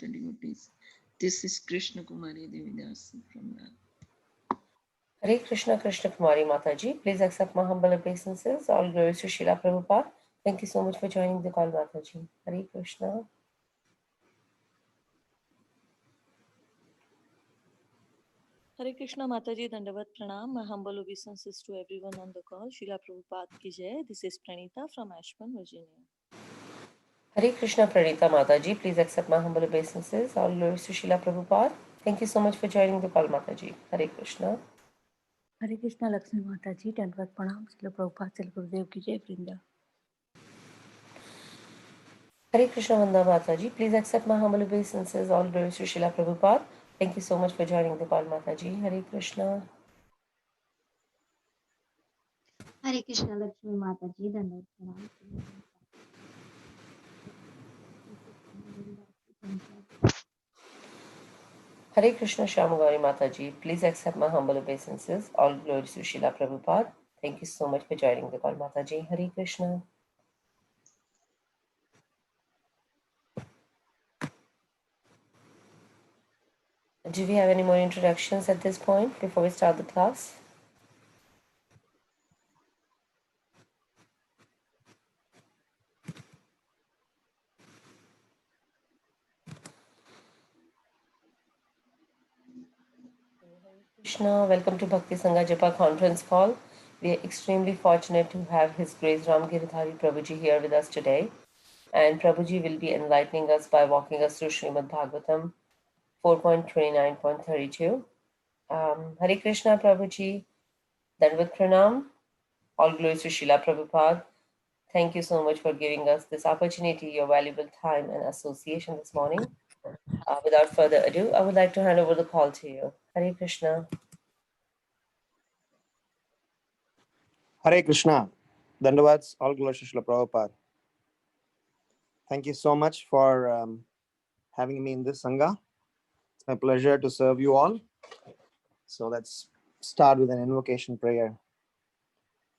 the devotees. This is Krishna Kumari Devidas from Hare Krishna, Krishna Kumari Mataji. Please accept my humble obeisances. All glories to Srila Prabhupada. Thank you so much for joining the call, Mataji. Hare Krishna. Hare Krishna Mataji, Dandavat Pranam. My humble obeisances to everyone on the call. Srila Prabhupada ki jai. This is Pranita from Ashburn, Virginia. Hare Krishna, Pranita Mataji. Please accept my humble obeisances. All glories to Srila Prabhupada. Thank you so much for joining the call, Mataji. Hare Krishna. Hare Krishna, Lakshmi Mataji. Dandavat Pranam. Srila Prabhupada, Srila Gurudev ki jai, Vrinda. Hare Krishna, Vanda Mataji. Please accept my humble obeisances. All glories to Srila Prabhupada. Thank you so much for joining the call, Mataji. Hare Krishna. Hare Krishna, Lakshmi Mataji, Dandavat Pranam. Hare Krishna, Shamagari Mataji. Please accept my humble obeisances. All glories to Srila Prabhupada. Thank you so much for joining the call, Mataji. Hare Krishna. Do we have any more introductions at this point before we start the class? Krishna, welcome to Bhakti Sangha Japa conference call. We are extremely fortunate to have His Grace Ramgiridhari Prabhuji here with us today. And Prabhuji will be enlightening us by walking us through Srimad Bhagavatam 4.29.32. Hare Krishna, Prabhuji. Dandavat Pranam. All glories to Srila Prabhupada. Thank you so much for giving us this opportunity, your valuable time and association this morning. Without further ado, I would like to hand over the call to you. Hare Krishna. Hare Krishna. Dandavats, all glories to Srila Prabhupada. Thank you so much for having me in this Sangha. It's my pleasure to serve you all. So let's start with an invocation prayer.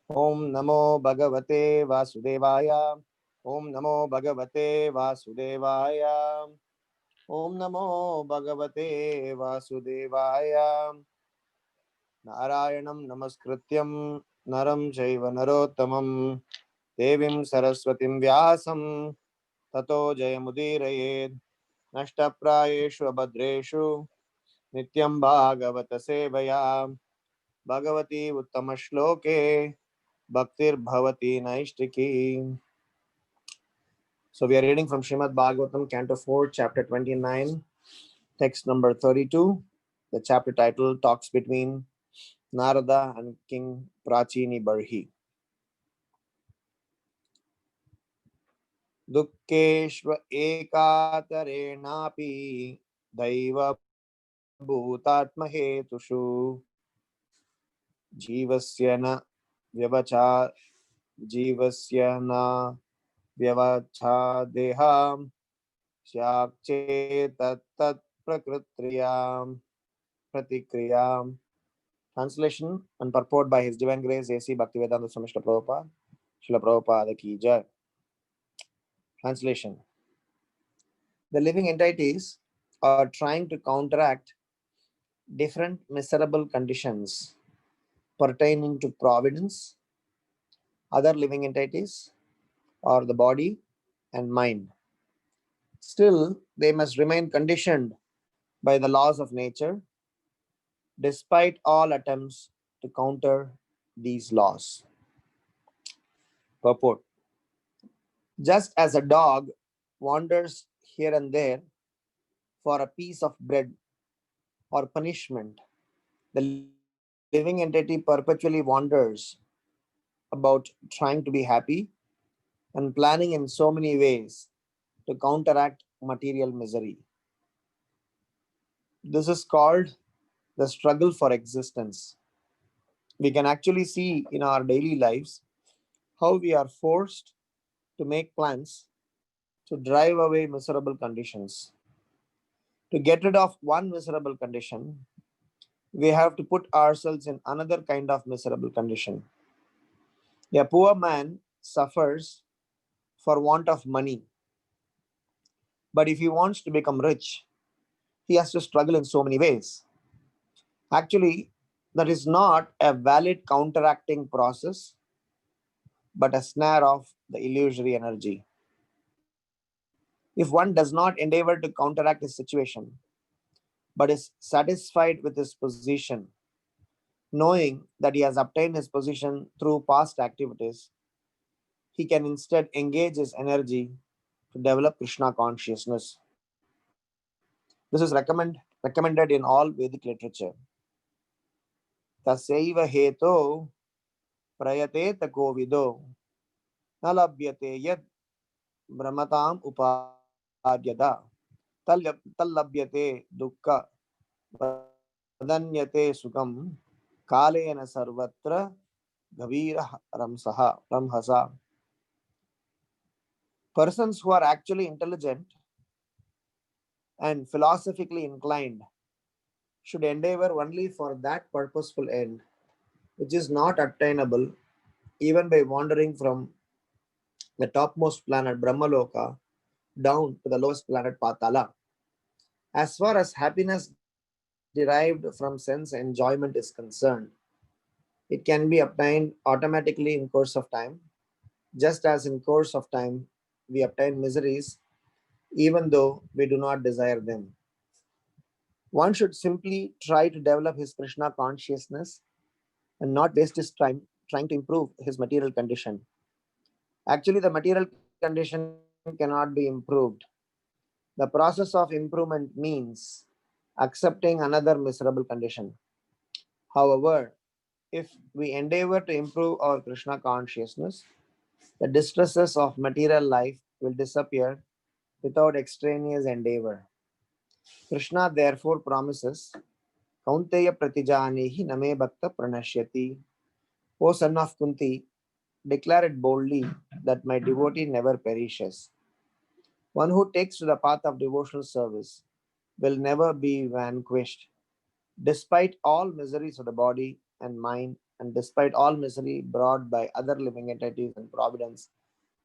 Om Namo Bhagavate Vasudevaya. Om Namo Bhagavate Vasudevaya. Om Namo Bhagavate Vasudevaya. Narayanam Namaskrityam Naram Chaiva Narottamam Devim Saraswatim Vyasam Tato Jayamudiraye Nashtaprayeshu Abhadreshu Nityam Bhagavata Sevaya Bhagavati Uttamashloke Bhaktir Bhavati Naishtiki. So we are reading from Srimad Bhagavatam, Canto 4, Chapter 29, text number 32. The chapter title talks between Narada and King Prachini Barhi. Dukkeshva ekatarenapi daiva bhutatmahetushu jivasya na vyavacha deham syakche tat prakritriyam pratikriyam. Translation and purport by His Divine Grace A.C. Bhaktivedanta Swami Srila Prabhupada. Srila Prabhupada ki jai. Translation. The living entities are trying to counteract different miserable conditions pertaining to providence, other living entities, or the body and mind. Still, they must remain conditioned by the laws of nature, despite all attempts to counter these laws. Purport. Just as a dog wanders here and there for a piece of bread or punishment, the living entity perpetually wanders about trying to be happy and planning in so many ways to counteract material misery. This is called the struggle for existence. We can actually see in our daily lives how we are forced to make plans to drive away miserable conditions. To get rid of one miserable condition, we have to put ourselves in another kind of miserable condition. A poor man suffers for want of money. But if he wants to become rich, he has to struggle in so many ways. Actually, that is not a valid counteracting process, but a snare of the illusory energy. If one does not endeavor to counteract his situation, but is satisfied with his position, knowing that he has obtained his position through past activities, he can instead engage his energy to develop Krishna consciousness. This is recommended in all Vedic literature. Tasyaiva heto prayate takovido nalabhyate yad brahmatam upadyada tallabhyate dukkha vadanyate sukam kalena sarvatra gavira ramhasa. Persons who are actually intelligent and philosophically inclined should endeavor only for that purposeful end, which is not attainable even by wandering from the topmost planet Brahmaloka down to the lowest planet Patala. As far as happiness derived from sense enjoyment is concerned, it can be obtained automatically in course of time, just as in course of time we obtain miseries even though we do not desire them. One should simply try to develop his Krishna consciousness and not waste his time trying to improve his material condition. Actually, the material condition cannot be improved. The process of improvement means accepting another miserable condition. However, if we endeavor to improve our Krishna consciousness, the distresses of material life will disappear without extraneous endeavor. Krishna therefore promises, Kaunteya Pratijanehi Name Bhakta Pranashyati. O son of Kunti, declare it boldly that my devotee never perishes. One who takes to the path of devotional service will never be vanquished. Despite all miseries of the body and mind, and despite all misery brought by other living entities and providence,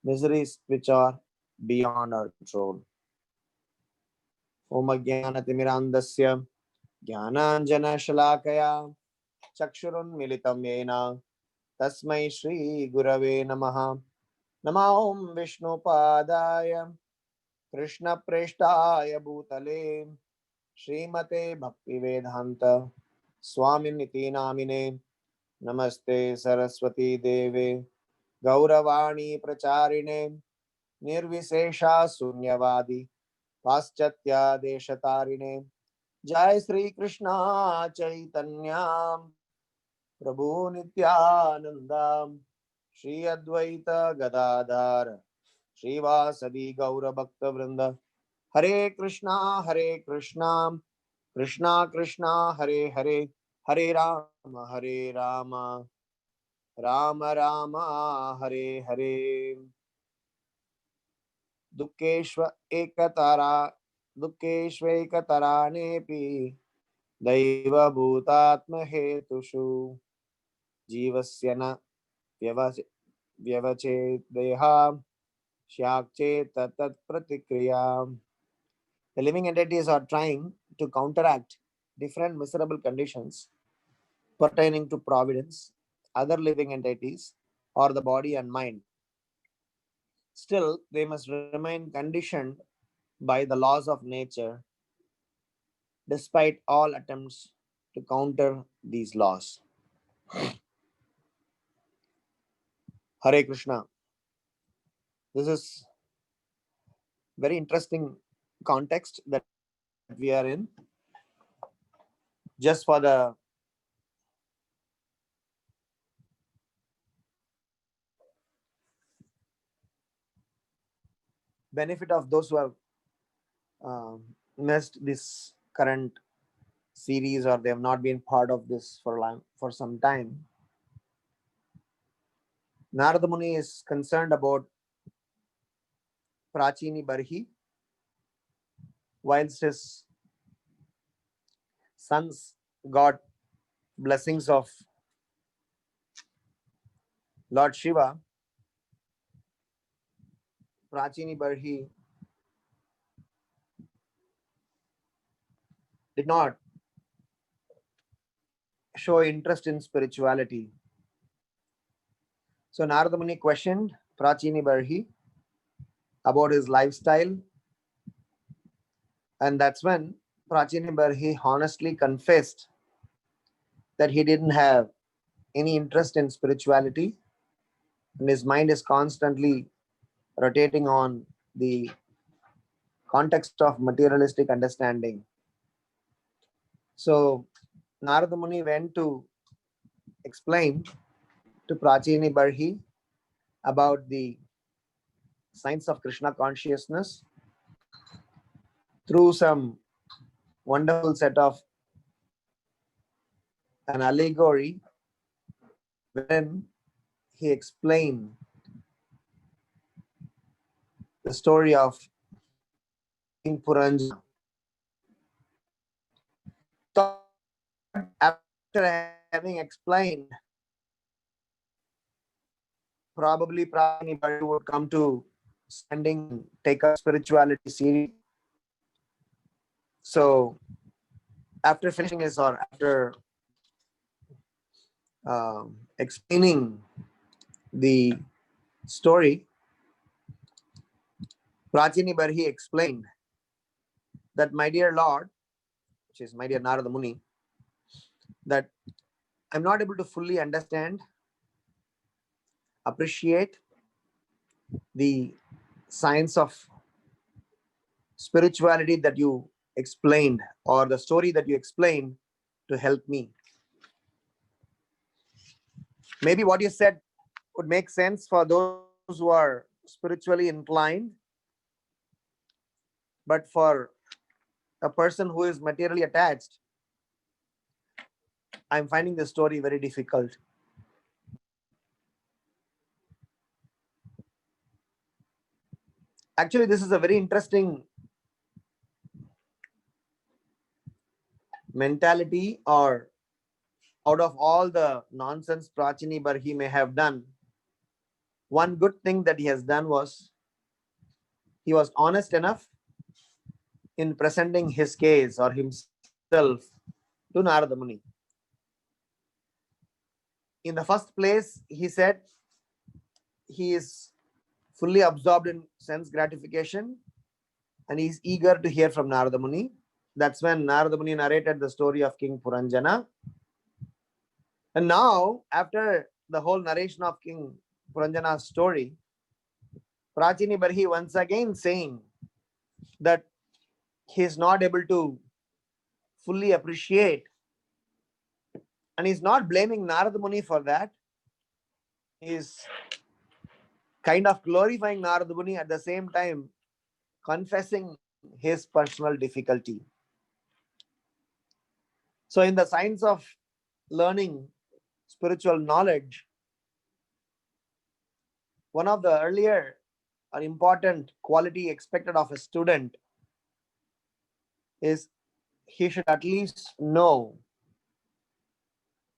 miseries which are beyond our control. Om Ajnanatimirandasya Jnananjana Shalakaya Chakshurunmilitam Yena Tasmai Shri Gurave Namaha Nama Om Vishnu Padaya Krishna Preshtaya Bhutale Srimate Bhaktivedanta Swaminiti Namine Namaste Saraswati Deve Gauravani Pracharine Nirvisesha Sunyavadi Paschatya Deshatarine Jai Sri Krishna Chaitanya Prabhu Nityananda Shri Advaita Gadadhar Srivasadi Gaura Bhakta Vrinda Hare Krishna Krishna Krishna Hare Hare Hare Rama Rama Rama Hare Hare Dukkeshva Ekatara Dukkeshvekataranepi Daiva Bhutatma Hetushu Jivasya na Vyavachet Deha Shakche Tatat Pratikriya. The living entities are trying to counteract different miserable conditions pertaining to providence, other living entities, or the body and mind. Still, they must remain conditioned by the laws of nature despite all attempts to counter these laws. Hare Krishna. This is very interesting context that we are in. Just for the benefit of those who have missed this current series or they have not been part of this for some time, Narada Muni is concerned about Prachini Barhi, whilst his sons got blessings of Lord Shiva. Prachini Barhi did not show interest in spirituality. So Narada Muni questioned Prachini Barhi about his lifestyle, and that's when Prachini Barhi honestly confessed that he didn't have any interest in spirituality, and his mind is constantly rotating on the context of materialistic understanding. So Narada Muni went to explain to Prachini Barhi about the science of Krishna consciousness through some wonderful set of an allegory wherein he explained the story of King Puranjana. So after having explained, probably Prachini Barhi would come to standing, take up spirituality seriously. So after finishing his, or after explaining the story, Prachini Barhi explained that, my dear Lord, which is my dear Narada Muni, that I'm not able to fully understand, appreciate the science of spirituality that you explained, or the story that you explained to help me. Maybe what you said would make sense for those who are spiritually inclined, but for a person who is materially attached, I'm finding the story very difficult. Actually, this is a very interesting mentality, or out of all the nonsense Prachini Barhi may have done, one good thing that he has done was he was honest enough in presenting his case or himself to Narada Muni. In the first place, he said he is fully absorbed in sense gratification and he is eager to hear from Narada Muni. That's when Narada Muni narrated the story of King Puranjana. And now, after the whole narration of King Puranjana's story, Prachini Barhi once again saying that he is not able to fully appreciate, and he's not blaming Narada Muni for that. He's kind of glorifying Narada Muni, at the same time confessing his personal difficulty. So in the science of learning spiritual knowledge, one of the earlier or important quality expected of a student is he should at least know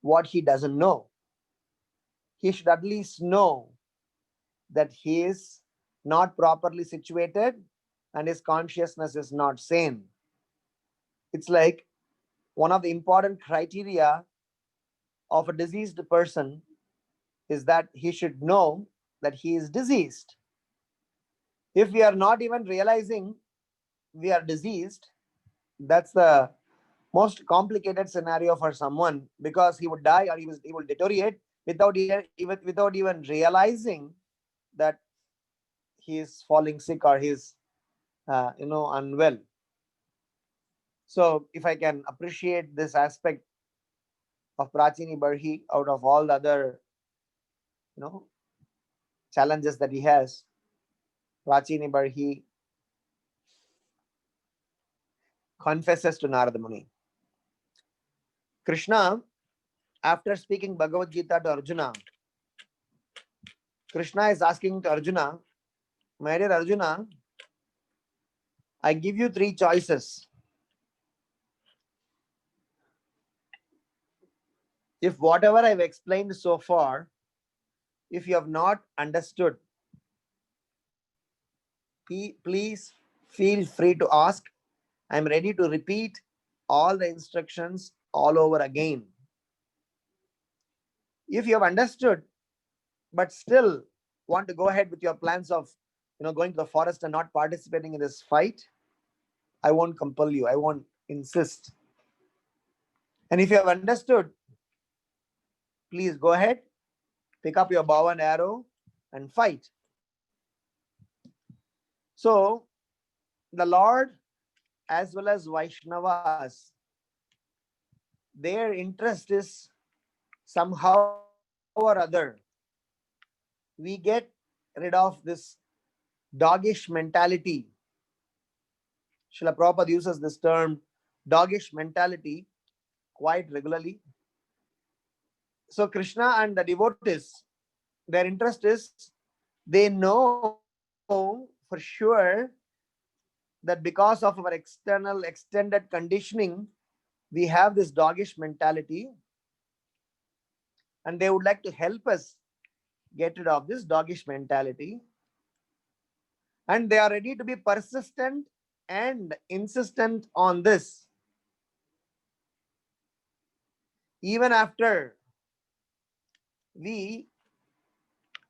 what he doesn't know. He should at least know that he is not properly situated and his consciousness is not sane. It's like one of the important criteria of a diseased person is that he should know that he is diseased. If we are not even realizing we are diseased, that's the most complicated scenario for someone, because he would die or he will deteriorate without even realizing that he is falling sick or he's unwell. So if I can appreciate this aspect of Prachini Barhi out of all the other challenges that he has, Prachini Barhi confesses to Narada Muni. Krishna, after speaking Bhagavad Gita to Arjuna, Krishna is asking to Arjuna, my dear Arjuna, I give you three choices. If whatever I've explained so far, if you have not understood, please feel free to ask. I'm ready to repeat all the instructions all over again. If you have understood, but still want to go ahead with your plans of going to the forest and not participating in this fight, I won't compel you. I won't insist. And if you have understood, please go ahead, pick up your bow and arrow and fight. So the Lord as well as Vaishnavas, their interest is somehow or other we get rid of this doggish mentality. Srila Prabhupada uses this term doggish mentality quite regularly. So Krishna and the devotees, their interest is, they know for sure that because of our external extended conditioning, we have this doggish mentality, and they would like to help us get rid of this doggish mentality. And they are ready to be persistent and insistent on this. Even after we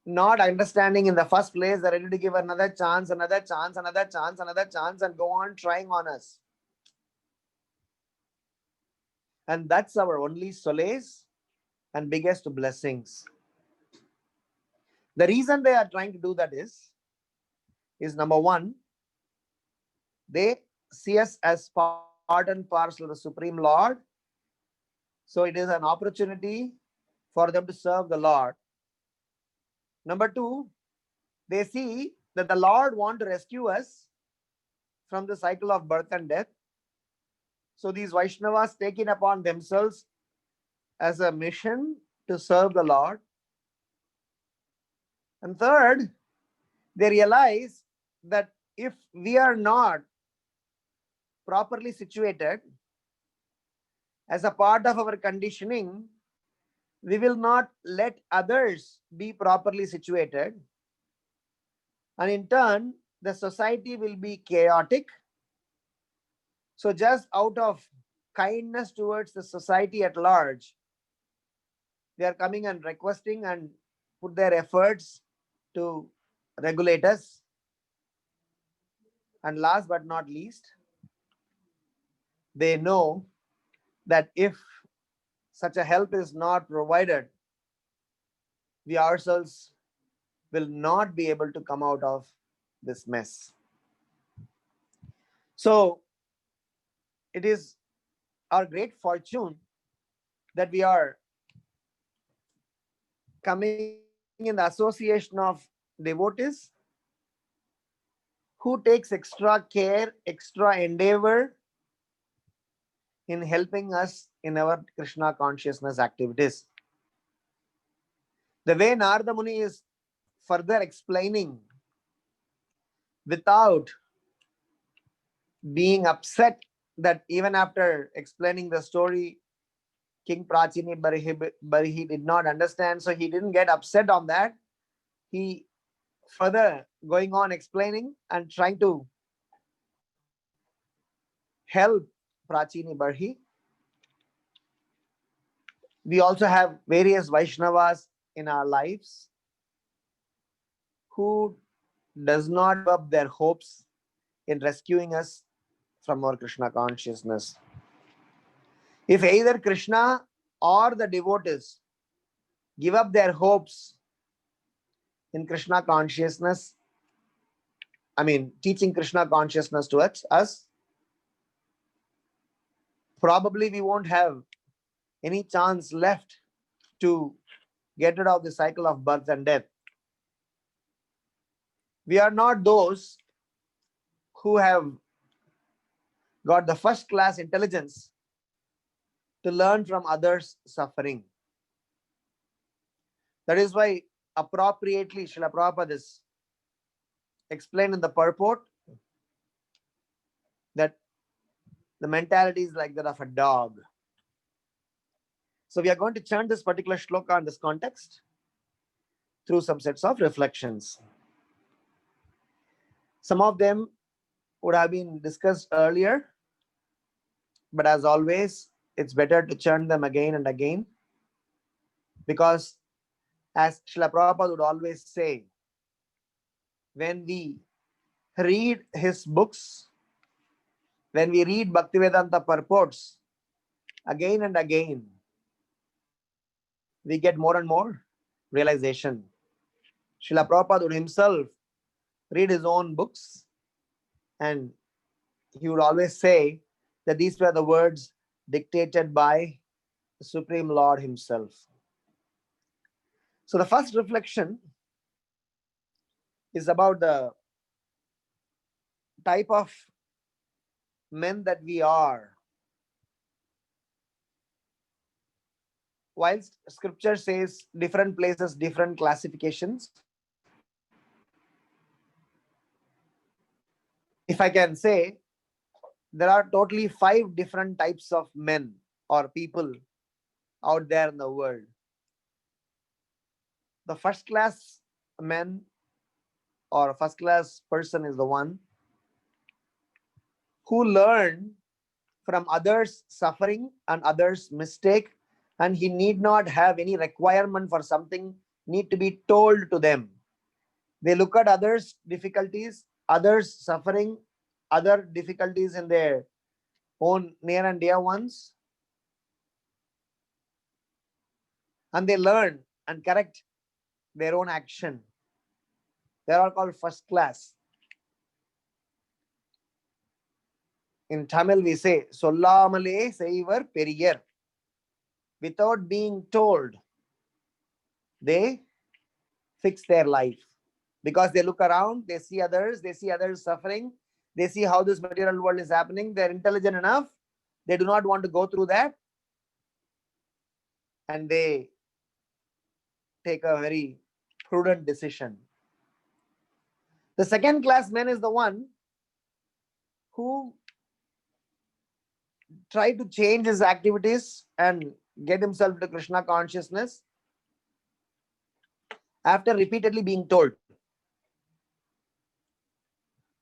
not understanding in the first place, they're ready to give another chance, another chance, another chance, another chance, and go on trying on us. And that's our only solace and biggest blessings. The reason they are trying to do that is number one, they see us as part and parcel of the Supreme Lord. So it is an opportunity for them to serve the Lord. Number two, they see that the Lord wants to rescue us from the cycle of birth and death. So these Vaishnavas take it upon themselves as a mission to serve the Lord. And third, they realize that if we are not properly situated as a part of our conditioning, we will not let others be properly situated. And in turn, the society will be chaotic. So just out of kindness towards the society at large, they are coming and requesting and put their efforts to regulate us. And last but not least, they know that if such a help is not provided, we ourselves will not be able to come out of this mess. So it is our great fortune that we are coming in the association of devotees who takes extra care, extra endeavor in helping us in our Krishna consciousness activities. The way Narada Muni is further explaining without being upset that even after explaining the story, King Prachini Barhi did not understand, so he didn't get upset on that. He further going on explaining and trying to help Prachini Barhi. We also have various Vaishnavas in our lives who does not give up their hopes in rescuing us from our Krishna consciousness. If either Krishna or the devotees give up their hopes in Krishna consciousness, teaching Krishna consciousness to us, probably we won't have any chance left to get rid of the cycle of birth and death. We are not those who have got the first class intelligence to learn from others' suffering. That is why appropriately Srila Prabhupada is explained in the purport that the mentality is like that of a dog. So we are going to chant this particular shloka in this context through some sets of reflections. Some of them would have been discussed earlier, but as always, it's better to churn them again and again, because as Srila Prabhupada would always say, when we read his books, when we read Bhaktivedanta purports again and again, we get more and more realization. Srila Prabhupada would himself read his own books, and he would always say that these were the words dictated by the Supreme Lord himself. So the first reflection is about the type of men that we are. Whilst scripture says different places, different classifications, if I can say, there are totally 5 different types of men or people out there in the world. The first class men or first class person is the one who learn from others' suffering and others' mistake, and he need not have any requirement for something need to be told to them. They look at others' difficulties, others' suffering, other difficulties in their own near and dear ones, and they learn and correct their own action. They are called first class. In Tamil we say, Sollamale Seivar Periyar. Without being told, they fix their life. Because they look around, they see others suffering, they see how this material world is happening, they're intelligent enough, they do not want to go through that, and they take a very prudent decision. The second class man is the one who try to change his activities and get himself to Krishna consciousness after repeatedly being told.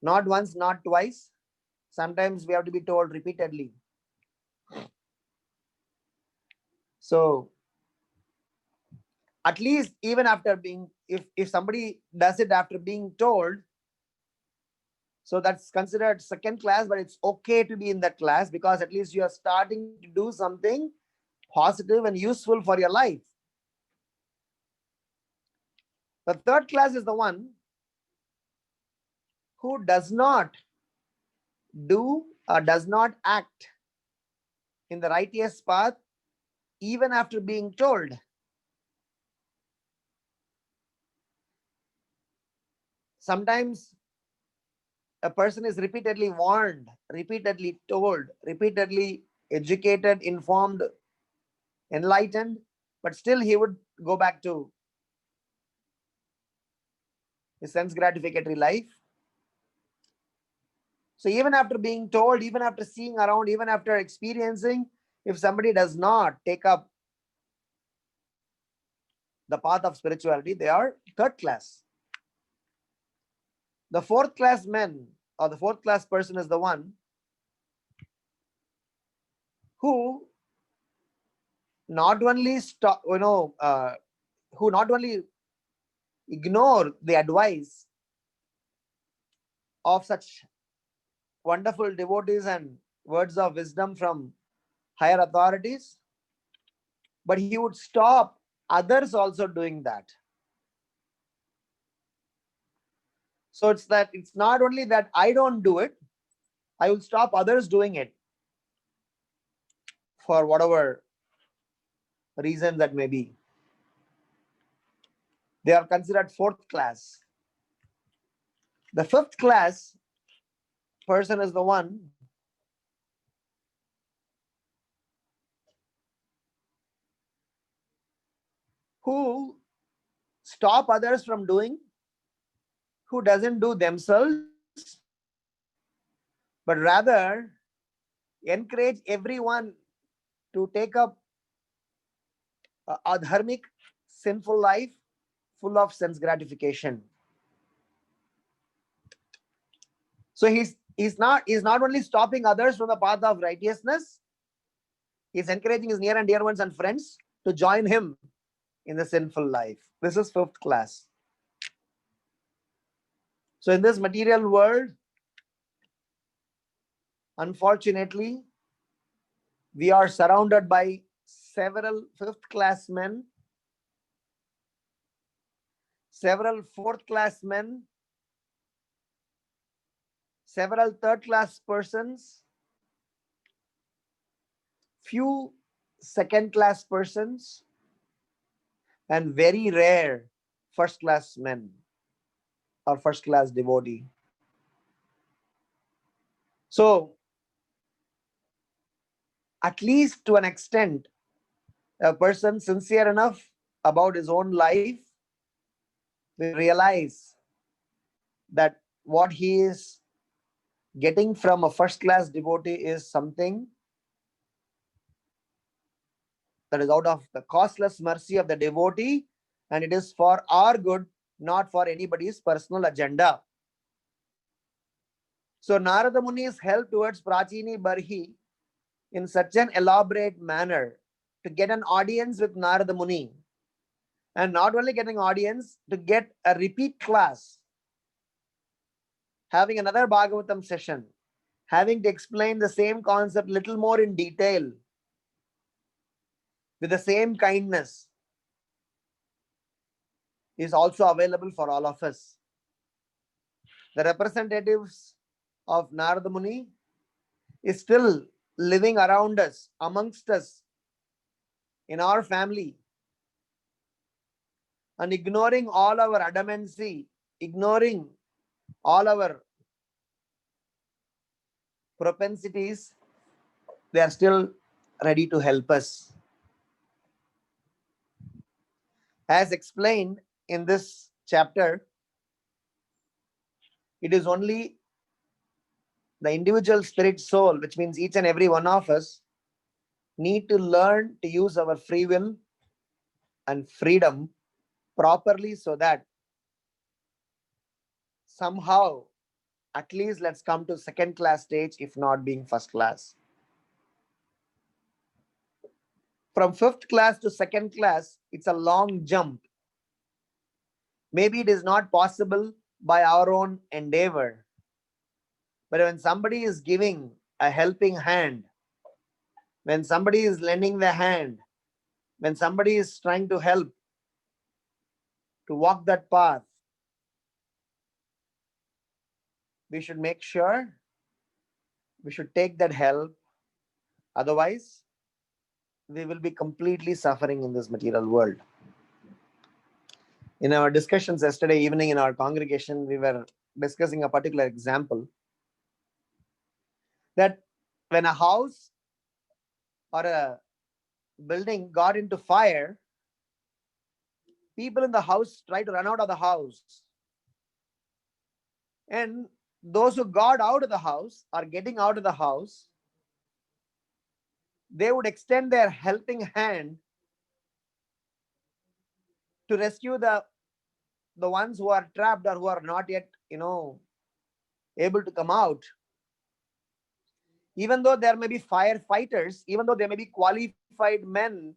Not once, not twice. Sometimes we have to be told repeatedly. So at least even after being, if somebody does it after being told, so that's considered second class, but it's okay to be in that class, because at least you are starting to do something positive and useful for your life. The third class is the one who does not do or does not act in the righteous path even after being told. Sometimes a person is repeatedly warned, repeatedly told, repeatedly educated, informed, enlightened, but still he would go back to his sense gratificatory life. So even after being told, even after seeing around, even after experiencing, if somebody does not take up the path of spirituality, they are third class. The fourth class man or the fourth class person is the one who not only who not only ignore the advice of such wonderful devotees and words of wisdom from higher authorities, but he would stop others also doing that. So it's not only that I don't do it, I will stop others doing it for whatever reason that may be. They are considered fourth class. The fifth class person is the one who stop others from doing, who doesn't do themselves, but rather encourage everyone to take up a dharmic, sinful life full of sense gratification. So He's not only stopping others from the path of righteousness, he's encouraging his near and dear ones and friends to join him in the sinful life. This is 5th class. So in this material world, unfortunately, we are surrounded by several 5th class men, several 4th class men, several 3rd class persons, few 2nd class persons, and very rare 1st class men or 1st class devotee. So at least to an extent, a person sincere enough about his own life will realize that what he is getting from a 1st class devotee is something that is out of the costless mercy of the devotee, and it is for our good, not for anybody's personal agenda. So Narada Muni's help towards Prachini Barhi in such an elaborate manner to get an audience with Narada Muni, and not only getting audience, to get a repeat class, having another Bhagavatam session, having to explain the same concept little more in detail with the same kindness, is also available for all of us. The representatives of Narada Muni is still living around us, amongst us, in our family, and ignoring all our adamancy, ignoring all our propensities, they are still ready to help us. As explained in this chapter, it is only the individual spirit soul, which means each and every one of us, need to learn to use our free will and freedom properly, so that somehow, at least let's come to 2nd class stage, if not being 1st class. From 5th class to 2nd class, it's a long jump. Maybe it is not possible by our own endeavor, but when somebody is giving a helping hand, when somebody is lending the hand, when somebody is trying to help to walk that path, we should make sure we should take that help. Otherwise, we will be completely suffering in this material world. In our discussions yesterday evening in our congregation, we were discussing a particular example that when a house or a building got into fire, people in the house try to run out of the house. And those who got out of the house or getting out of the house, they would extend their helping hand to rescue the ones who are trapped or who are not yet, able to come out. Even though there may be firefighters, even though there may be qualified men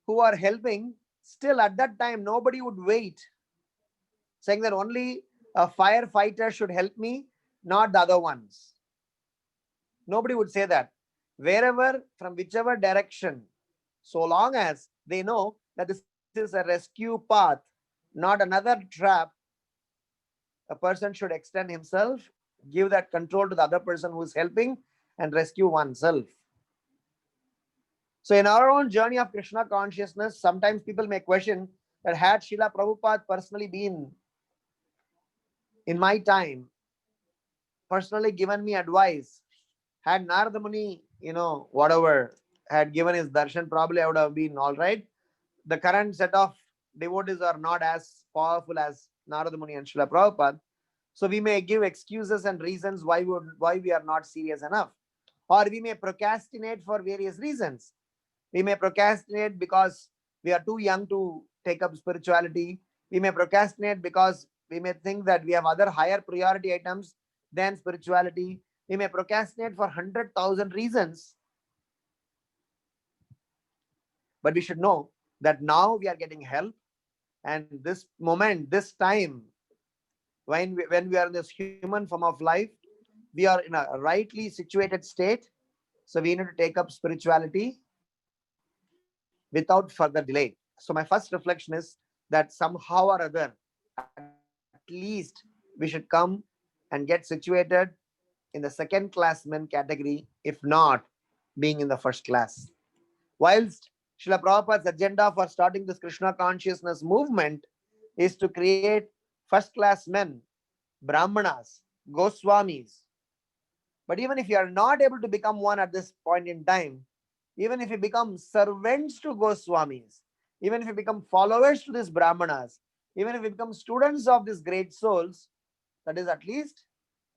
who are helping, still at that time, nobody would wait, saying that only a firefighter should help me, not the other ones. Nobody would say that. Wherever, from whichever direction, so long as they know that this is a rescue path, not another trap, a person should extend himself, give that control to the other person who is helping, and rescue oneself. So in our own journey of Krishna consciousness, sometimes people may question that had Srila Prabhupada personally been in my time, personally given me advice, had Narada Muni, whatever, had given his darshan, probably I would have been all right. The current set of devotees are not as powerful as Narada Muni and Srila Prabhupada. So we may give excuses and reasons why we are not serious enough. Or we may procrastinate for various reasons. We may procrastinate because we are too young to take up spirituality. We may procrastinate because we may think that we have other higher priority items than spirituality. We may procrastinate for 100,000 reasons, but we should know that now we are getting help, and this moment, this time, when we are in this human form of life, we are in a rightly situated state. So we need to take up spirituality without further delay. So my first reflection is that somehow or other, at least we should come and get situated in the second class men category, if not being in the first class. Whilst Srila Prabhupada's agenda for starting this Krishna consciousness movement is to create first class men, Brahmanas, Goswamis. But even if you are not able to become one at this point in time, even if you become servants to Goswamis, even if you become followers to these Brahmanas, even if you become students of these great souls, that is at least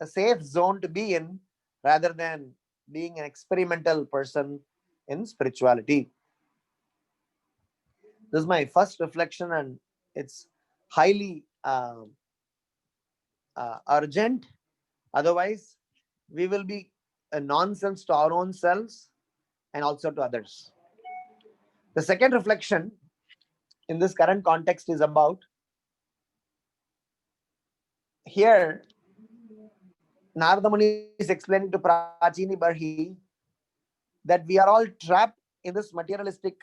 a safe zone to be in rather than being an experimental person in spirituality. This is my first reflection, and it's highly urgent. Otherwise, we will be a nonsense to our own selves and also to others. The second reflection in this current context is about here. Narada Muni is explaining to Prachini Barhi that we are all trapped in this materialistic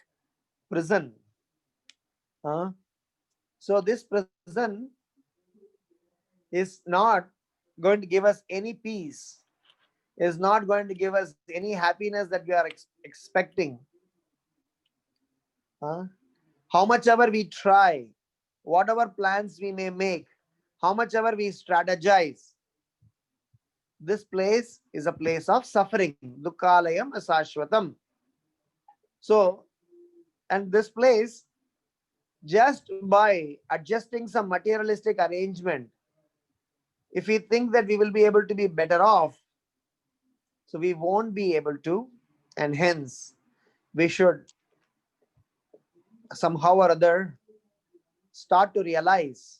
prison. So this prison is not going to give us any peace, is not going to give us any happiness that we are expecting. How much ever we try, whatever plans we may make, how much ever we strategize, this place is a place of suffering. Dukkalayam asashvatam. So, and this place, just by adjusting some materialistic arrangement, if we think that we will be able to be better off, so we won't be able to, and hence we should somehow or other start to realize,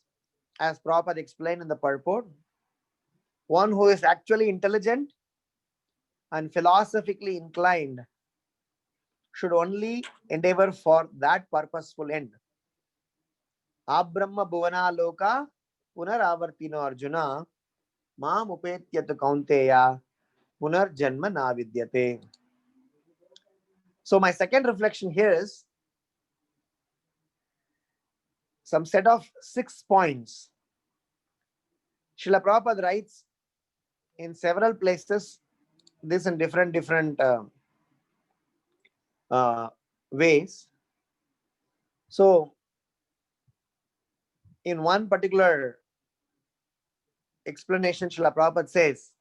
as Prabhupada explained in the purport, one who is actually intelligent and philosophically inclined should only endeavor for that purposeful end. Abrahma bhuvana loka punaravartino arjuna mam upetyat kaunteya punar janma na vidyate. So my second reflection here is some set of 6 points. Srila Prabhupada writes in several places this in different ways. So in one particular explanation, Srila Prabhupada says,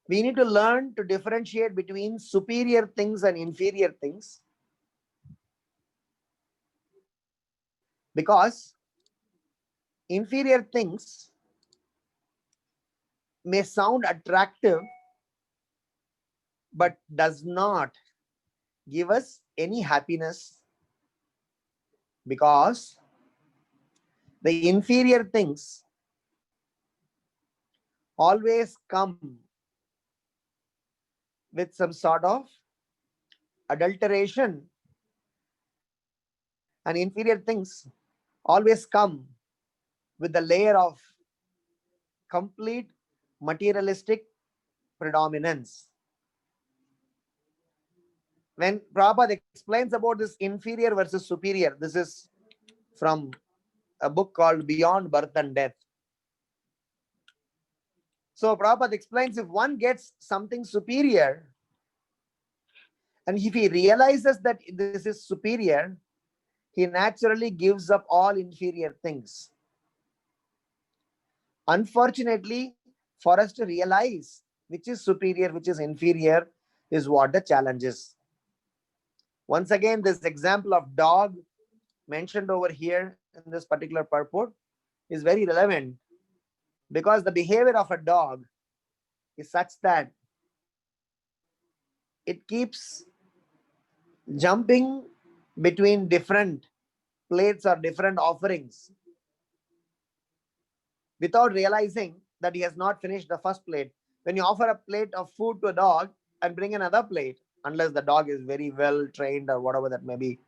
we need to learn to differentiate between superior things and inferior things, because inferior things may sound attractive but does not give us any happiness, because the inferior things always come with some sort of adulteration, and inferior things always come with the layer of complete materialistic predominance. When Prabhupada explains about this inferior versus superior, this is from a book called Beyond Birth and Death. So Prabhupada explains, if one gets something superior, and if he realizes that this is superior, he naturally gives up all inferior things. Unfortunately, for us to realize which is superior, which is inferior, is what the challenge is. Once again, this example of dog mentioned over here in this particular purport is very relevant, because the behavior of a dog is such that it keeps jumping between different plates or different offerings without realizing that he has not finished the first plate. When you offer a plate of food to a dog and bring another plate, unless the dog is very well trained or whatever that may be,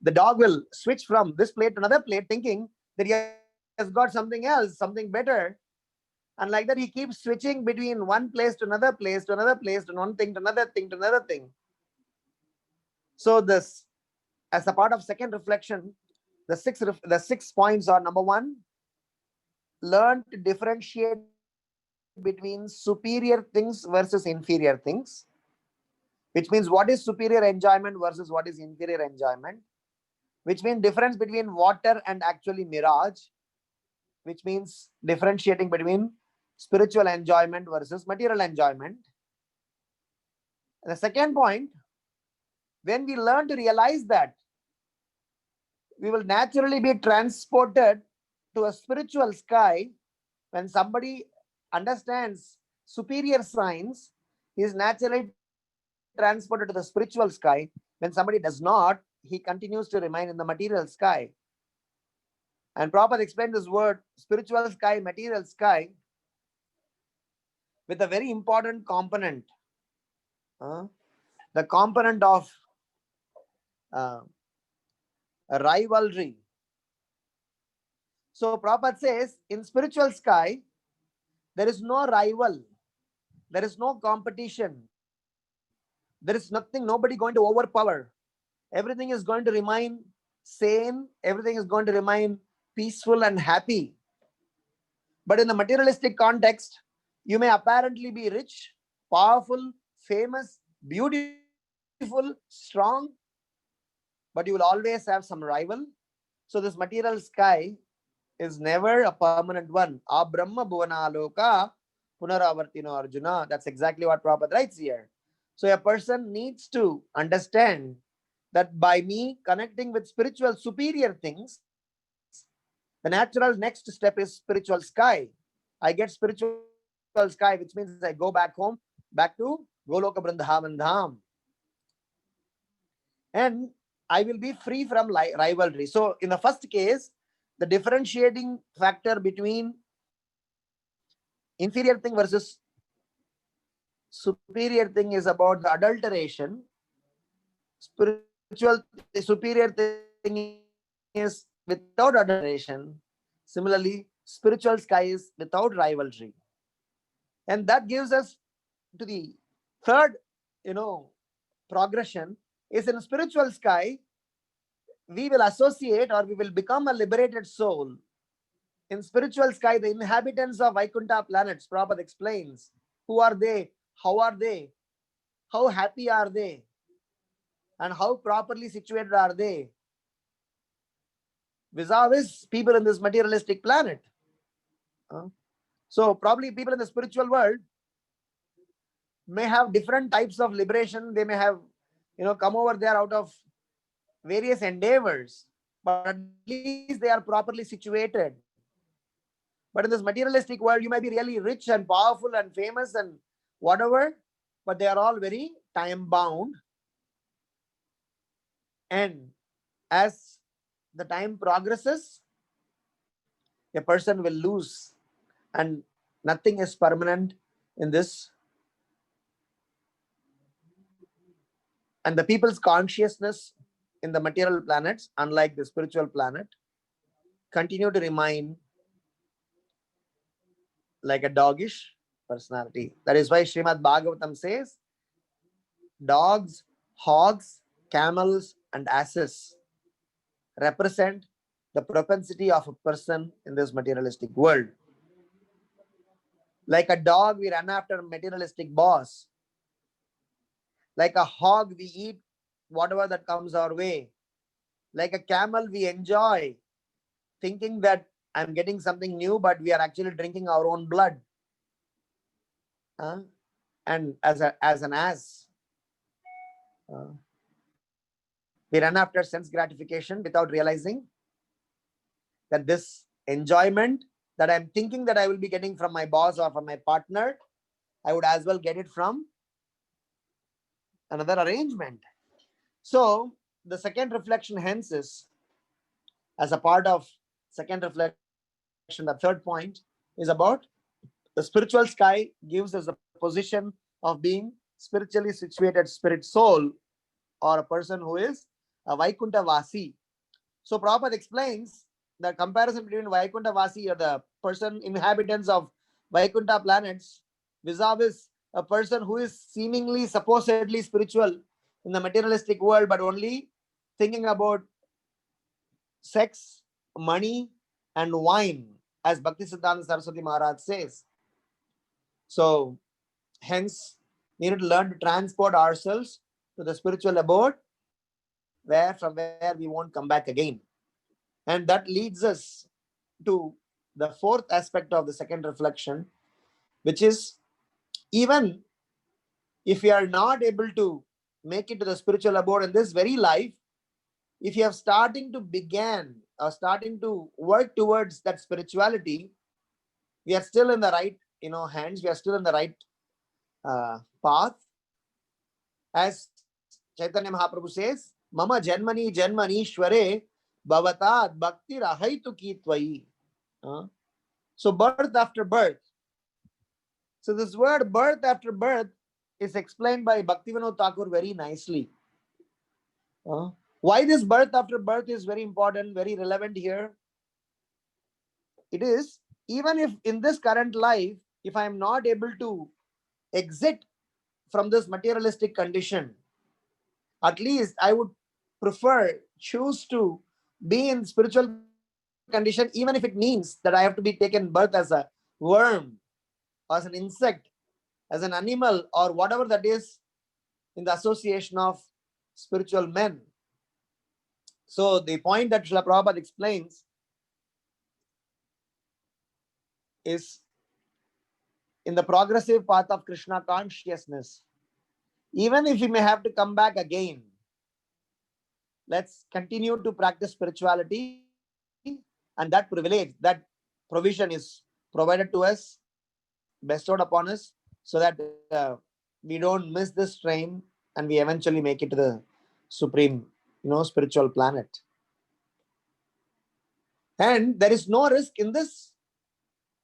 the dog will switch from this plate to another plate thinking that he has got something else, something better. And like that, he keeps switching between one place to another place, to another place, to one thing, to another thing, to another thing. So this, as a part of second reflection, the six points are: number one, learn to differentiate between superior things versus inferior things, which means what is superior enjoyment versus what is inferior enjoyment, which means difference between water and actually mirage, which means differentiating between spiritual enjoyment versus material enjoyment. And the second point, when we learn to realize that, we will naturally be transported to a spiritual sky. When somebody understands superior science, he is naturally transported to the spiritual sky. When somebody does not, he continues to remain in the material sky. And Prabhupada explained this word spiritual sky, material sky, with a very important component, the component of rivalry. So Prabhupada says, in spiritual sky, there is no rival, there is no competition, there is nothing, nobody going to overpower. Everything is going to remain sane, everything is going to remain peaceful and happy. But in the materialistic context, you may apparently be rich, powerful, famous, beautiful, strong, but you will always have some rival. So this material sky is never a permanent one. A Brahma Bhuvana Loka Punaravartino Arjuna. That's exactly what Prabhupada writes here. So a person needs to understand that by me connecting with spiritual superior things, the natural next step is spiritual sky. I get spiritual sky, which means I go back home, back to Goloka Vrindavan Dham. And I will be free from rivalry. So in the first case, the differentiating factor between inferior thing versus superior thing is about the adulteration. Spiritual superior thing is without adulteration. Similarly, spiritual sky is without rivalry. And that gives us to the third, progression is in spiritual sky, we will associate or we will become a liberated soul. In spiritual sky, the inhabitants of Vaikuntha planets, Prabhupada explains, who are they? How are they? How happy are they? And how properly situated are they? Vis-a-vis people in this materialistic planet. So probably people in the spiritual world may have different types of liberation. They may have, come over there out of various endeavors, but at least they are properly situated. But in this materialistic world, you may be really rich and powerful and famous and whatever, but they are all very time bound. And as the time progresses, a person will lose, and nothing is permanent in this. And the people's consciousness in the material planets, unlike the spiritual planet, continue to remain like a doggish personality. That is why Srimad Bhagavatam says, dogs, hogs, camels, and asses represent the propensity of a person in this materialistic world. Like a dog, we run after a materialistic boss. Like a hog, we eat whatever that comes our way. Like a camel, we enjoy, thinking that I'm getting something new, but we are actually drinking our own blood. And as an ass, we run after sense gratification without realizing that this enjoyment that I'm thinking that I will be getting from my boss or from my partner, I would as well get it from another arrangement. So the second reflection hence is, as a part of second reflection, the third point is about the spiritual sky gives us the position of being spiritually situated spirit soul, or a person who is a Vaikuntha Vasi. So Prabhupada explains the comparison between Vaikuntha Vasi, or the person, inhabitants of Vaikuntha planets, vis-a-vis a person who is seemingly, supposedly spiritual in the materialistic world, but only thinking about sex, money, and wine, as Bhaktisiddhanta Saraswati Maharaj says. So, hence, we need to learn to transport ourselves to the spiritual abode, from where we won't come back again. And that leads us to the fourth aspect of the second reflection, which is, even if we are not able to make it to the spiritual abode in this very life, if you are starting to work towards that spirituality, we are still in the right hands, we are still in the right path. As Chaitanya Mahaprabhu says, Mama Janmani Janmanishware Bhavatad Bhakti Rahaitu Ki Tvai. So birth after birth. So this word birth after birth is explained by Bhaktivinoda Thakur very nicely. Why this birth after birth is very important, very relevant here? It is, even if in this current life, if I am not able to exit from this materialistic condition, at least I would choose to be in spiritual condition, even if it means that I have to be taken birth as a worm, as an insect, as an animal, or whatever that is, in the association of spiritual men. So the point that Srila Prabhupada explains is, in the progressive path of Krishna consciousness, even if we may have to come back again, let's continue to practice spirituality, and that privilege, that provision is provided to us, bestowed upon us, so that we don't miss this train and we eventually make it to the supreme, spiritual planet. And there is no risk in this.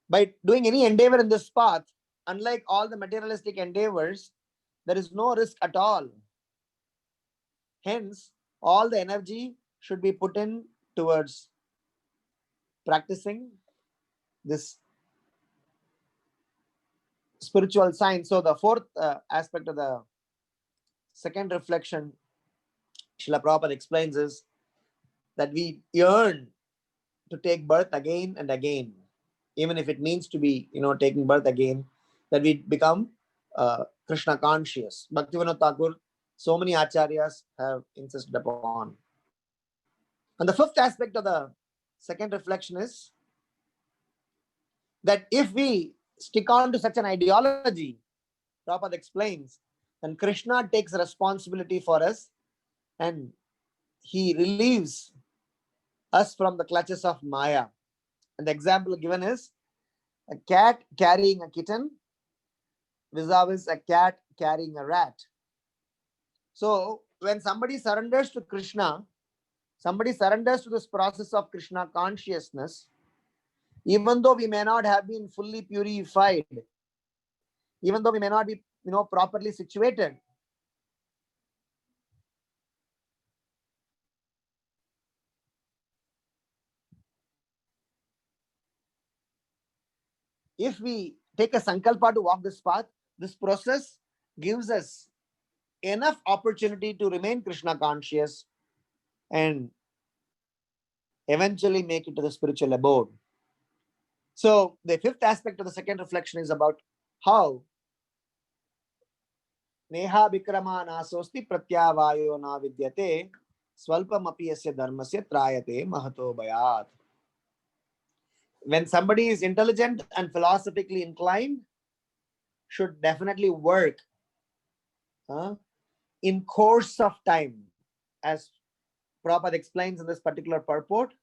By doing any endeavor in this path, unlike all the materialistic endeavors, there is no risk at all. Hence, all the energy should be put in towards practicing this spiritual science. So the fourth aspect of the second reflection Srila Prabhupada explains is that we yearn to take birth again and again, even if it means to be, taking birth again, that we become Krishna conscious. Bhaktivinoda Thakur, so many acharyas have insisted upon. And the fifth aspect of the second reflection is that if we stick on to such an ideology, Prabhupada explains, then Krishna takes responsibility for us and he relieves us from the clutches of Maya. And the example given is a cat carrying a kitten vis-a-vis a cat carrying a rat. So when somebody surrenders to Krishna, somebody surrenders to this process of Krishna consciousness, even though we may not have been fully purified, even though we may not be, properly situated, if we take a sankalpa to walk this path, this process gives us enough opportunity to remain Krishna conscious and eventually make it to the spiritual abode. So the fifth aspect of the second reflection is about how Neha Vikrama nasosti pratyavayo na vidyate swalpamapi yasya dharmasya trayate mahato bhayat. When somebody is intelligent and philosophically inclined, should definitely work in course of time, as Prabhupada explains in this particular purport,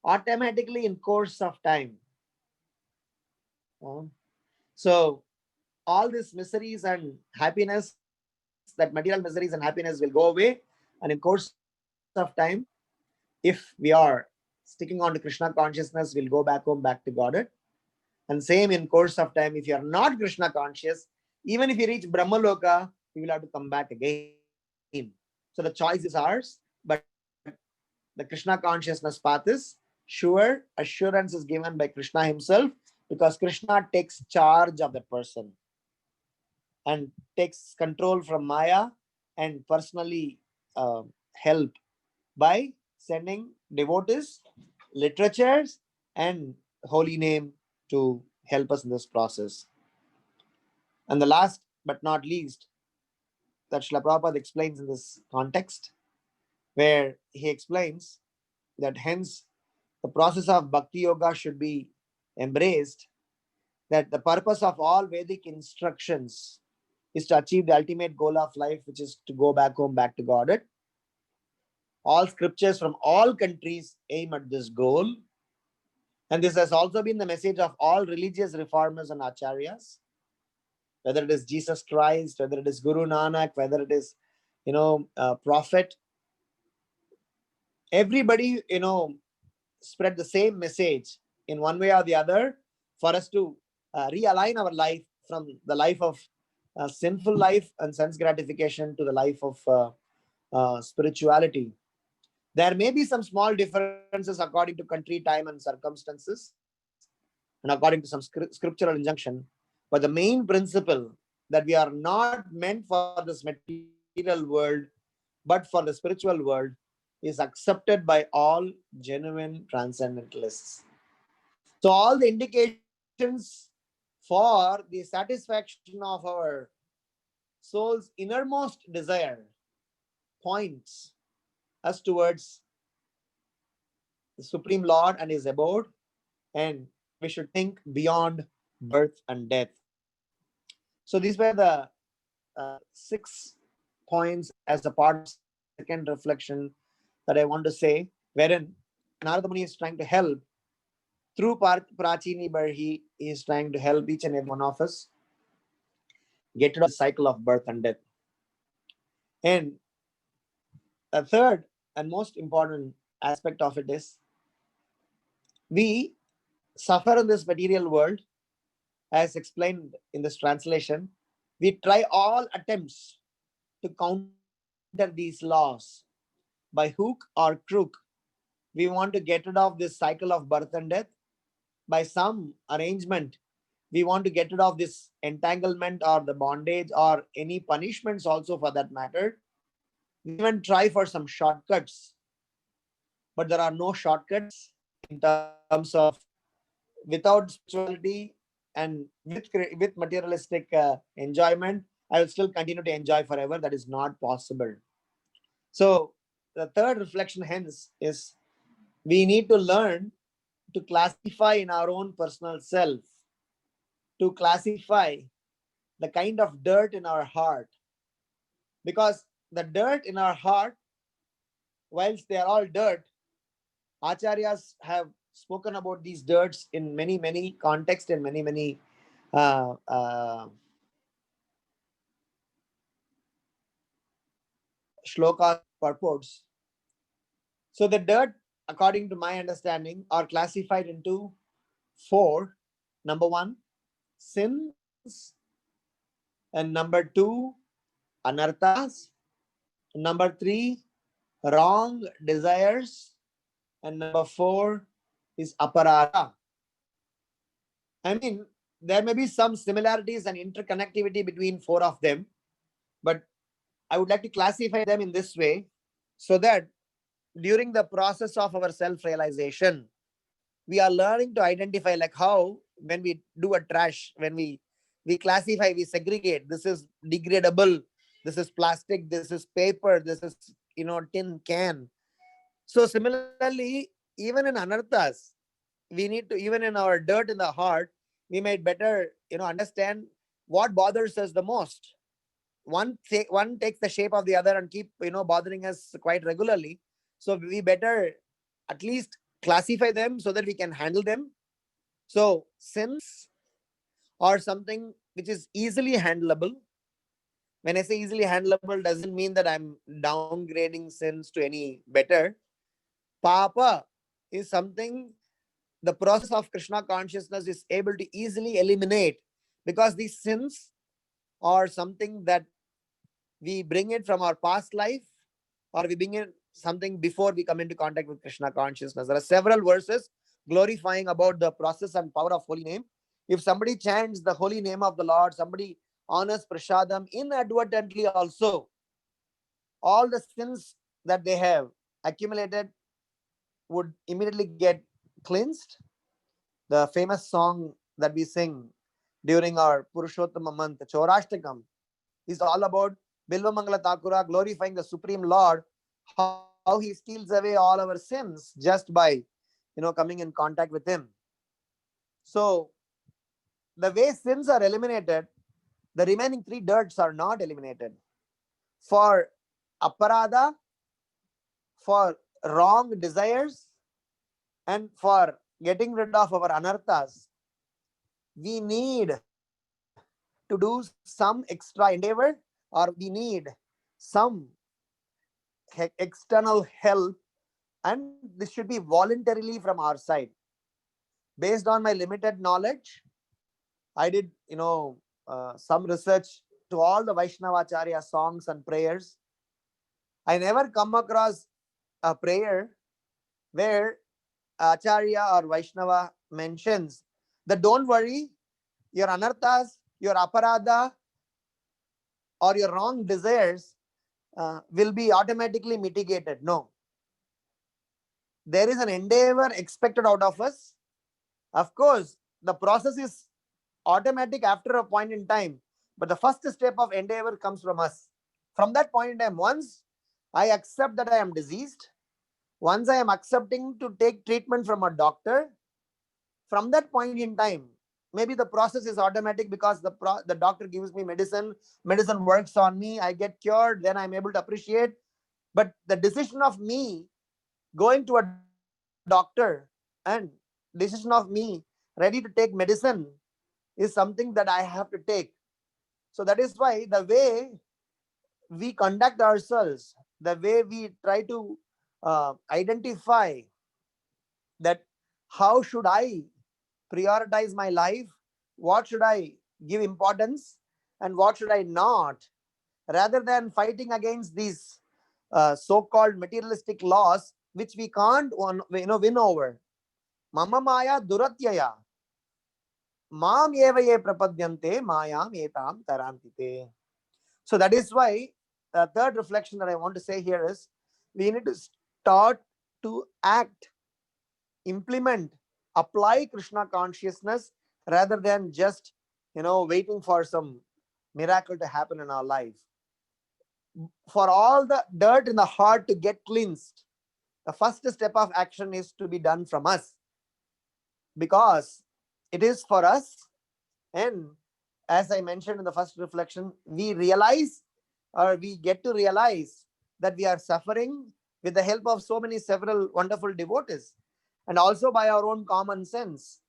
automatically in course of time. So all these miseries and happiness, that material miseries and happiness will go away, and in course of time, if we are sticking on to Krishna consciousness, we'll go back home, back to Godhead. And And same in course of time, if you are not Krishna conscious, even if you reach Brahmaloka, you will have to come back again. So the choice is ours, but the Krishna consciousness path is sure. Assurance is given by Krishna himself, because Krishna takes charge of that person and takes control from Maya and personally help by sending devotees, literatures, and holy name to help us in this process. And the last but not least, that Srila Prabhupada explains in this context, where he explains that hence the process of bhakti yoga should be embraced, that the purpose of all Vedic instructions is to achieve the ultimate goal of life, which is to go back home, back to Godhead. All scriptures from all countries aim at this goal. And this has also been the message of all religious reformers and acharyas, whether it is Jesus Christ, whether it is Guru Nanak, whether it is, prophet. Everybody, spread the same message in one way or the other, for us to realign our life from the life of sinful life and sense gratification to the life of spirituality. There may be some small differences according to country, time, and circumstances, and according to some scriptural injunction. But the main principle that we are not meant for this material world, but for the spiritual world, is accepted by all genuine transcendentalists. So all the indications for the satisfaction of our soul's innermost desire points us towards the Supreme Lord and his abode, and we should think beyond birth and death. So these were the 6 points as a part of second reflection that I want to say, wherein Narada Muni is trying to help through Prachini Barhi. He is trying to help each and every one of us get rid of the cycle of birth and death. And the third and most important aspect of it is, we suffer in this material world, as explained in this translation. We try all attempts to counter these laws by hook or crook. We want to get rid of this cycle of birth and death. By some arrangement, we want to get rid of this entanglement or the bondage or any punishments also, for that matter. We even try for some shortcuts, but there are no shortcuts in terms of, without spirituality and with materialistic enjoyment, I will still continue to enjoy forever. That is not possible. So the third reflection hence is, we need to learn to classify in our own personal self, to classify the kind of dirt in our heart. Because the dirt in our heart, whilst they are all dirt, acharyas have spoken about these dirts in many, many contexts and many, many shlokas, purports. So the dirt, according to my understanding, are classified into 4. Number 1, sins. And number 2, anarthas. Number 3, wrong desires. And number 4 is aparada. I mean, there may be some similarities and interconnectivity between 4 of them, but I would like to classify them in this way, so that during the process of our self-realization, we are learning to identify, like how when we do a trash, when we classify, we segregate, this is degradable, this is plastic, this is paper, this is tin can. So similarly, even in anarthas, we need to, even in our dirt in the heart, we might better understand what bothers us the most. One takes the shape of the other and keep bothering us quite regularly. So we better at least classify them so that we can handle them. So sins are something which is easily handleable. When I say easily handleable, doesn't mean that I'm downgrading sins to any better. Papa is something the process of Krishna consciousness is able to easily eliminate, because these sins are something that we bring it from our past life, or we bring it something before we come into contact with Krishna consciousness. There are several verses glorifying about the process and power of holy name. If somebody chants the holy name of the Lord, somebody honors prasadam inadvertently also, all the sins that they have accumulated would immediately get cleansed. The famous song that we sing during our Purushottama month, Chaurashtakam, is all about Bilva Mangala Thakura glorifying the Supreme Lord, how he steals away all our sins just by, coming in contact with him. So the way sins are eliminated, the remaining three dirts are not eliminated. For aparada, for wrong desires, and for getting rid of our anarthas, we need to do some extra endeavor, or we need some external help, and this should be voluntarily from our side. Based on my limited knowledge, I did some research to all the Vaishnavacharya songs and prayers. I never come across a prayer where Acharya or Vaishnava mentions that don't worry, your anarthas, your aparadha, or your wrong desires will be automatically mitigated. No. There is an endeavor expected out of us. Of course, the process is automatic after a point in time, but the first step of endeavor comes from us. From that point in time, once I accept that I am diseased, once I am accepting to take treatment from a doctor, from that point in time, maybe the process is automatic, because the doctor gives me medicine works on me, I get cured, then I'm able to appreciate. But the decision of me going to a doctor and decision of me ready to take medicine is something that I have to take. So that is why the way we conduct ourselves, the way we try to identify that how should I prioritize my life, what should I give importance, and what should I not, rather than fighting against these so-called materialistic laws which we can't win over. Mama maya duratyaya mam eva ye prapadyante mayam etam tarantite. So that is why the third reflection that I want to say here is, we need to start to act, implement, apply Krishna consciousness, rather than just waiting for some miracle to happen in our life. For all the dirt in the heart to get cleansed, the first step of action is to be done from us, because it is for us. And as I mentioned in the first reflection, we realize, or we get to realize, that we are suffering with the help of so many several wonderful devotees, and also by our own common sense.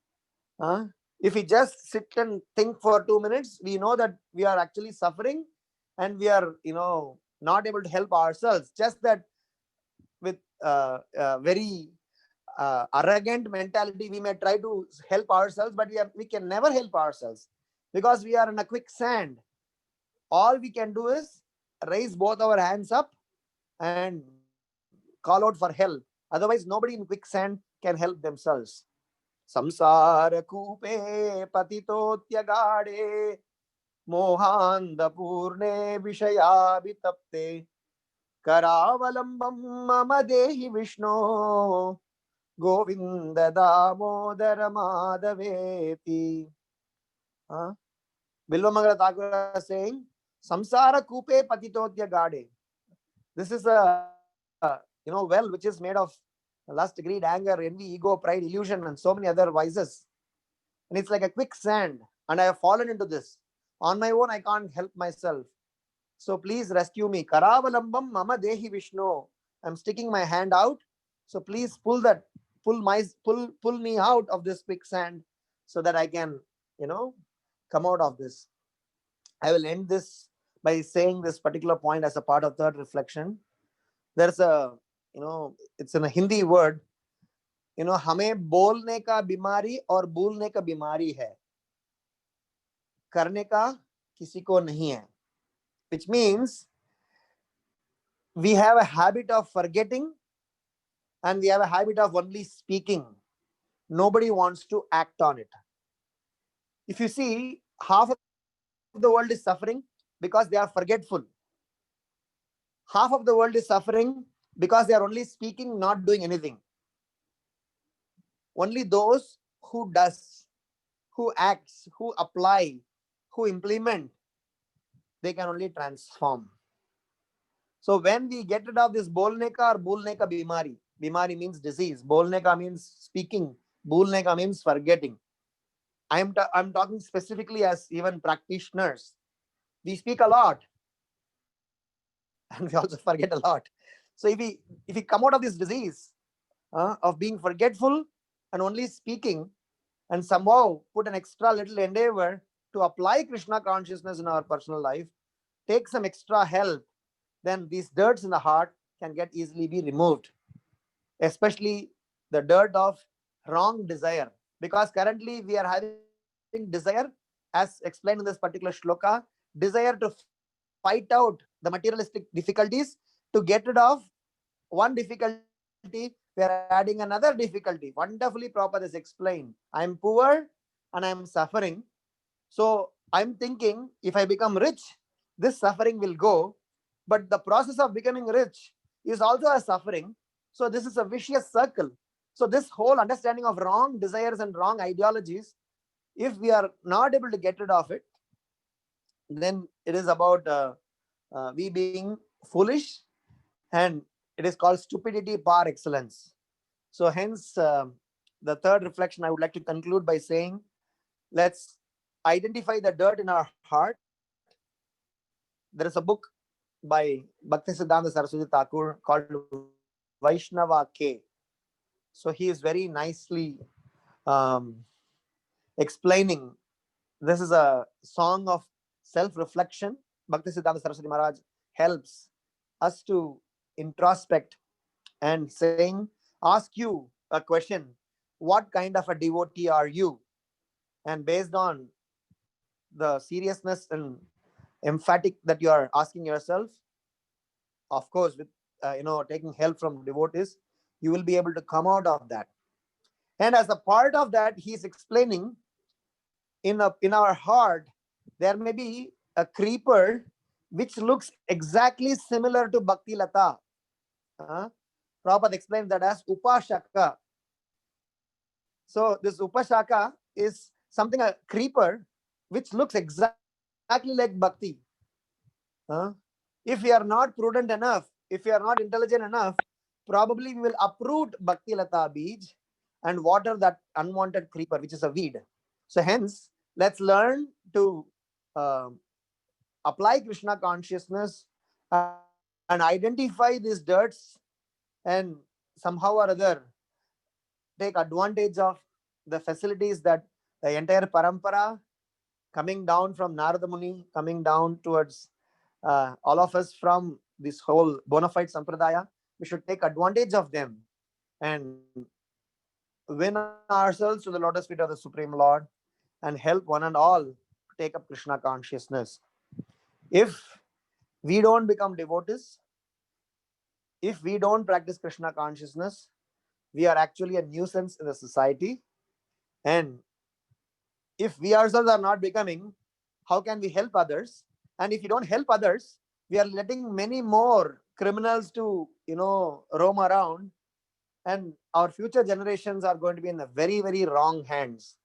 If we just sit and think for 2 minutes, we know that we are actually suffering, and we are not able to help ourselves. Just that with very arrogant mentality, we may try to help ourselves, but we can never help ourselves, because we are in a quicksand. All we can do is raise both our hands up and call out for help. Otherwise, nobody in quicksand can help themselves. Samsara kupe patitotyagade mohanda purne vishayabhitapte karavalambam mama dehi Vishnu Govinda Damodara Madhaveti. Bilvamangala Thakura saying, Samsara kupe patitotya gade. This is a well which is made of lust, greed, anger, envy, ego, pride, illusion, and so many other vices. And it's like a quicksand, and I have fallen into this. On my own, I can't help myself. So please rescue me. Karavalambam mama dehi Vishnu. I'm sticking my hand out. So please pull me out of this quicksand, so that I can, come out of this. I will end this by saying this particular point as a part of third reflection. There's a, it's in a Hindi word. हमें बोलने का बीमारी और भूलने का बीमारी है, करने का किसी को नहीं है. Which means we have a habit of forgetting and we have a habit of only speaking. Nobody wants to act on it. If you see, half of the world is suffering because they are forgetful. Half of the world is suffering because they are only speaking, not doing anything. Only those who does, who acts, who apply, who implement, they can only transform. So when we get rid of this bolne ka or bhulne ka bimari, bimari means disease, bolne ka means speaking, bhulne ka means forgetting. I'm talking specifically as even practitioners. We speak a lot and we also forget a lot. So if we come out of this disease of being forgetful and only speaking, and somehow put an extra little endeavor to apply Krishna consciousness in our personal life, take some extra help, then these dirts in the heart can get easily be removed, especially the dirt of wrong desire. Because currently we are having desire, as explained in this particular shloka, desire to fight out the materialistic difficulties. To get rid of one difficulty, we are adding another difficulty. Wonderfully Prabhupada has explained. I am poor and I am suffering. So I'm thinking if I become rich, this suffering will go. But the process of becoming rich is also a suffering. So this is a vicious circle. So this whole understanding of wrong desires and wrong ideologies, if we are not able to get rid of it, then it is about we being foolish, and it is called stupidity par excellence. So hence, the third reflection I would like to conclude by saying, let's identify the dirt in our heart. There is a book by Bhaktisiddhanta Saraswati Thakur called Vaishnava K. So he is very nicely um, explaining. This is a song of self-reflection. Bhaktisiddhanta Saraswati Maharaj helps us to introspect and saying, ask you a question, what kind of a devotee are you? And based on the seriousness and emphatic that you are asking yourself, of course with taking help from devotees, you will be able to come out of that. And as a part of that, he is explaining, in our heart there may be a creeper which looks exactly similar to Bhakti Lata. Prabhupada explained that as Upashaka. So this Upashaka is something, a creeper, which looks exactly like Bhakti. If we are not prudent enough, if we are not intelligent enough, probably we will uproot Bhakti Lata Bij and water that unwanted creeper, which is a weed. So hence, let's learn to uh, apply Krishna consciousness and identify these dirts, and somehow or other take advantage of the facilities that the entire parampara coming down from Narada Muni, coming down towards all of us from this whole bona fide sampradaya. We should take advantage of them and win ourselves to the lotus feet of the Supreme Lord and help one and all to take up Krishna consciousness. If we don't become devotees, if we don't practice Krishna consciousness, we are actually a nuisance in the society. And if we ourselves are not becoming, how can we help others? And if you don't help others, we are letting many more criminals to roam around, and our future generations are going to be in the very, very wrong hands.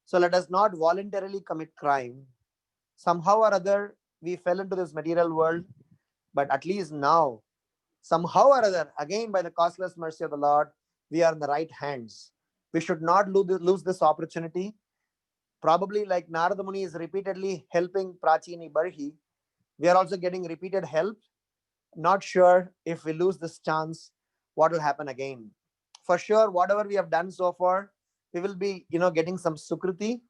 So let us not voluntarily commit crime. Somehow or other we fell into this material world, but at least now, somehow or other, again by the costless mercy of the Lord, we are in the right hands. We should not lose this opportunity. Probably like Narada Muni is repeatedly helping Prachini Barhi, we are also getting repeated help. Not sure if we lose this chance, what will happen again. For sure, whatever we have done so far, we will be getting some sukriti.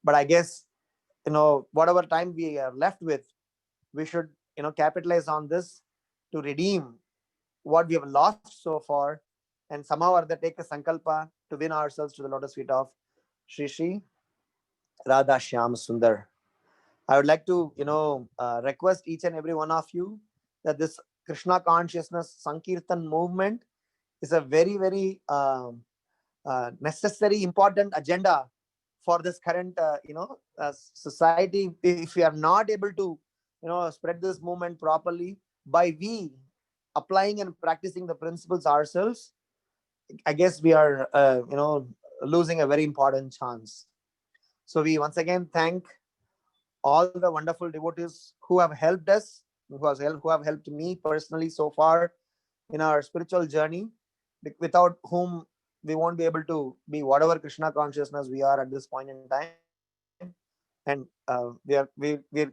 But I guess whatever time we are left with, we should capitalize on this to redeem what we have lost so far and somehow or other take a sankalpa to win ourselves to the lotus feet of Shri Shri Radha Shyam Sundar. I would like to, request each and every one of you that this Krishna consciousness Sankirtan movement is a very, very necessary, important agenda for this current, society. If we are not able to, spread this movement properly by we applying and practicing the principles ourselves, I guess we are, losing a very important chance. So we once again thank all the wonderful devotees who have helped us, who have helped me personally so far in our spiritual journey, without whom we won't be able to be whatever Krishna consciousness we are at this point in time. And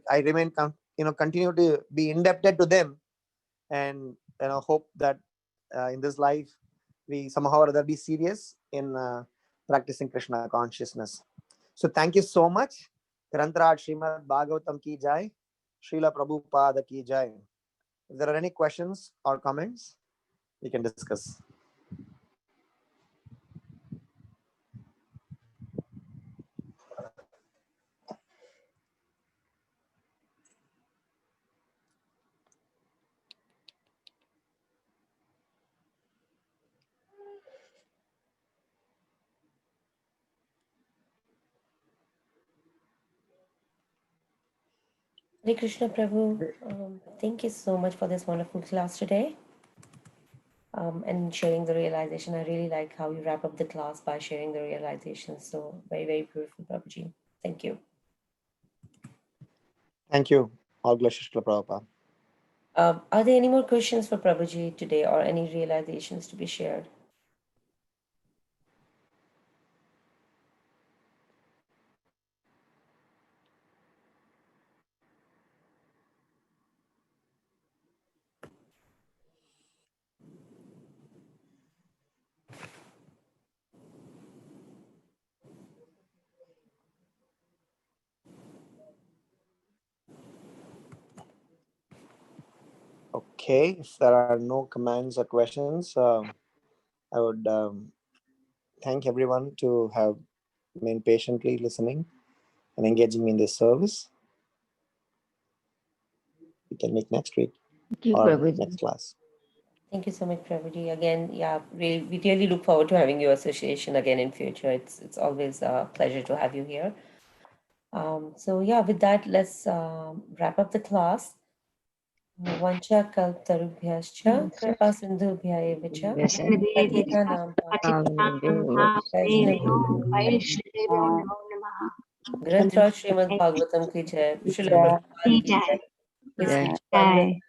I remain continue to be indebted to them, and hope that in this life we somehow or other be serious in practicing Krishna consciousness. So thank you so much. Grantaraj Srimad Bhagavatam ki jai. Srila Prabhupada ki jai. If there are any questions or comments, we can discuss. Hare Krishna Prabhu, thank you so much for this wonderful class today, and sharing the realization. I really like how you wrap up the class by sharing the realization. So very, very beautiful, Prabhuji. Thank you. Thank you. All glory to Srila Prabhupada. Are there any more questions for Prabhuji today, or any realizations to be shared? Okay, if there are no comments or questions, I would thank everyone to have been patiently listening and engaging in this service. We can meet next week or next class. Thank you so much, Prabhuji. Again, yeah, we really look forward to having your association again in future. It's always a pleasure to have you here. So yeah, with that, let's wrap up the class. Vancha kaltarubhyascha kripa sindhubhya evacha patitanam Grantaraj Srimad Bhagavatam ki jai. Srila Prabhupada ki jai. His Prabhuji.